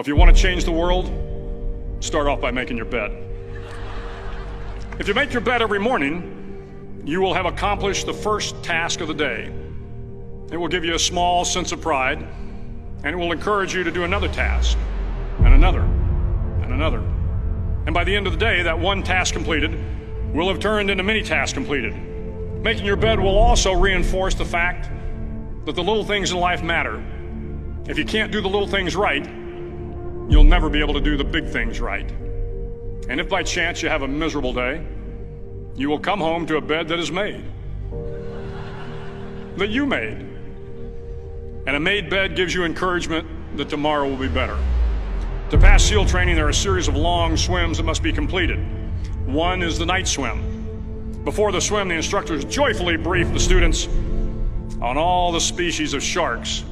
If you want to change the world, start off by making your bed. If you make your bed every morning, you will have accomplished the first task of the day. It will give you a small sense of pride, and it will encourage you to do another task, and another, and another. And by the end of the day, that one task completed will have turned into many tasks completed. Making your bed will also reinforce the fact that the little things in life matter. If you can't do the little things right, you'll never be able to do the big things right. And if by chance you have a miserable day, you will come home to a bed that is made, that you made. And a made bed gives you encouragement that tomorrow will be better. To pass SEAL training, there are a series of long swims that must be completed. One is the night swim. Before the swim, the instructors joyfully brief the students on all the species of sharks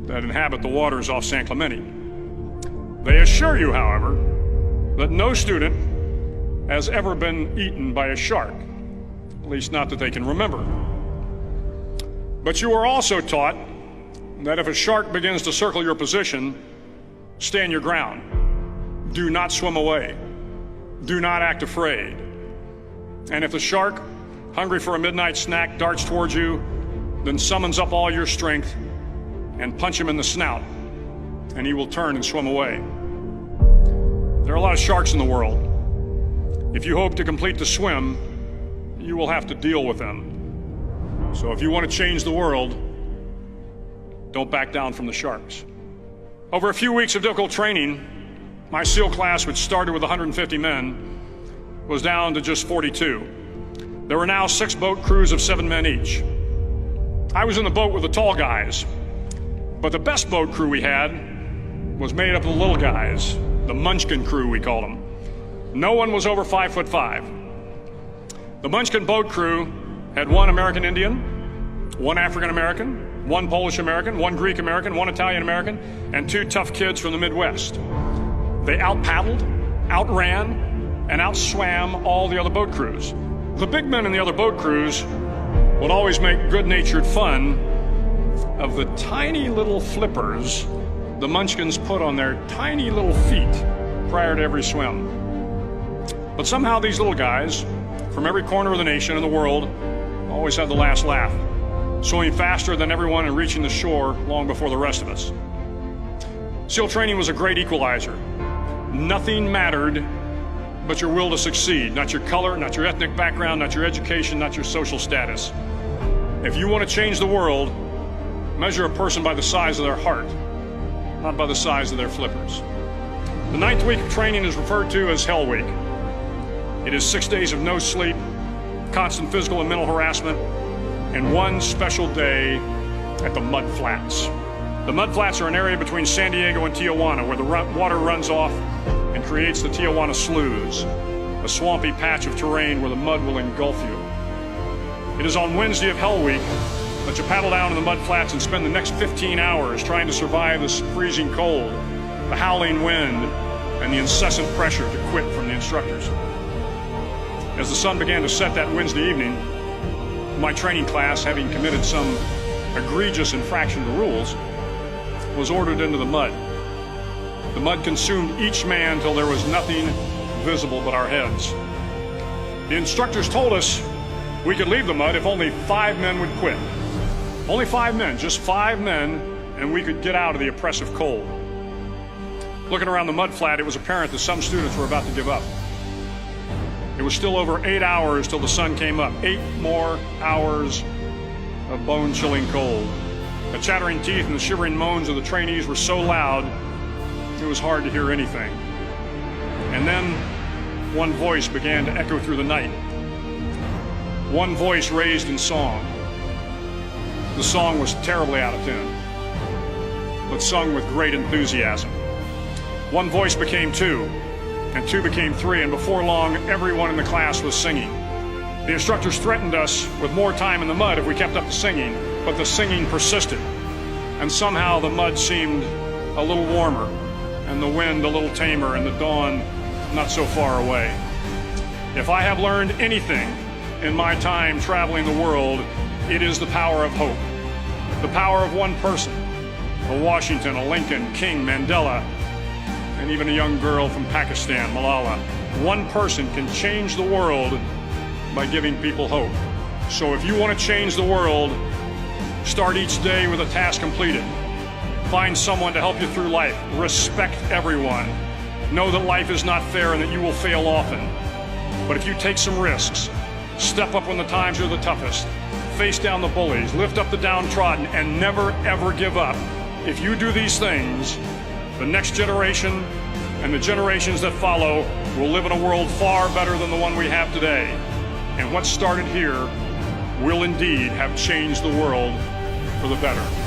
that inhabit the waters off San Clemente. They assure you, however, that no student has ever been eaten by a shark, at least not that they can remember. But you are also taught that if a shark begins to circle your position, stand your ground. Do not swim away. Do not act afraid. And if the shark, hungry for a midnight snack, darts towards you, then summons up all your strength and punch him in the snout, and he will turn and swim away. There are a lot of sharks in the world. If you hope to complete the swim, you will have to deal with them. So if you want to change the world, don't back down from the sharks. Over a few weeks of difficult training, my SEAL class, which started with 150 men, was down to just 42. There were now 6 boat crews of 7 men each. I was in the boat with the tall guys, but the best boat crew we had was made up of the little guys, the Munchkin crew, we called them. No one was over 5'5". The Munchkin boat crew had 1 American Indian, 1 African American, 1 Polish American, 1 Greek American, 1 Italian American, and 2 tough kids from the Midwest. They out-paddled, outran, and outswam all the other boat crews. The big men in the other boat crews would always make good-natured fun of the tiny little flippers the Munchkins put on their tiny little feet prior to every swim. But somehow these little guys from every corner of the nation and the world always had the last laugh, swimming faster than everyone and reaching the shore long before the rest of us. SEAL training was a great equalizer. Nothing mattered but your will to succeed, not your color, not your ethnic background, not your education, not your social status. If you want to change the world, measure a person by the size of their heart, not by the size of their flippers. The 9th week of training is referred to as Hell Week. It is 6 days of no sleep, constant physical and mental harassment, and 1 special day at the Mud Flats. The Mud Flats are an area between San Diego and Tijuana where the water runs off and creates the Tijuana Sloughs, a swampy patch of terrain where the mud will engulf you. It is on Wednesday of Hell Week that you paddle down in the mud flats and spend the next 15 hours trying to survive the freezing cold, the howling wind, and the incessant pressure to quit from the instructors. As the sun began to set that Wednesday evening, my training class, having committed some egregious infraction to the rules, was ordered into the mud. The mud consumed each man till there was nothing visible but our heads. The instructors told us we could leave the mud if only 5 men would quit. Only 5 men, just 5 men, and we could get out of the oppressive cold. Looking around the mud flat, it was apparent that some students were about to give up. It was still over 8 hours till the sun came up. 8 more hours of bone-chilling cold. The chattering teeth and the shivering moans of the trainees were so loud, it was hard to hear anything. And then one voice began to echo through the night. One voice raised in song. The song was terribly out of tune, but sung with great enthusiasm. One voice became 2, and 2 became 3, and before long, everyone in the class was singing. The instructors threatened us with more time in the mud if we kept up the singing, but the singing persisted, and somehow the mud seemed a little warmer, and the wind a little tamer, and the dawn not so far away. If I have learned anything in my time traveling the world, it is the power of hope. The power of one person, a Washington, a Lincoln, King, Mandela, and even a young girl from Pakistan, Malala. One person can change the world by giving people hope. So if you want to change the world, start each day with a task completed. Find someone to help you through life. Respect everyone. Know that life is not fair and that you will fail often. But if you take some risks, step up when the times are the toughest, face down the bullies, lift up the downtrodden, and never ever give up. If you do these things, the next generation and the generations that follow will live in a world far better than the one we have today. And what started here will indeed have changed the world for the better.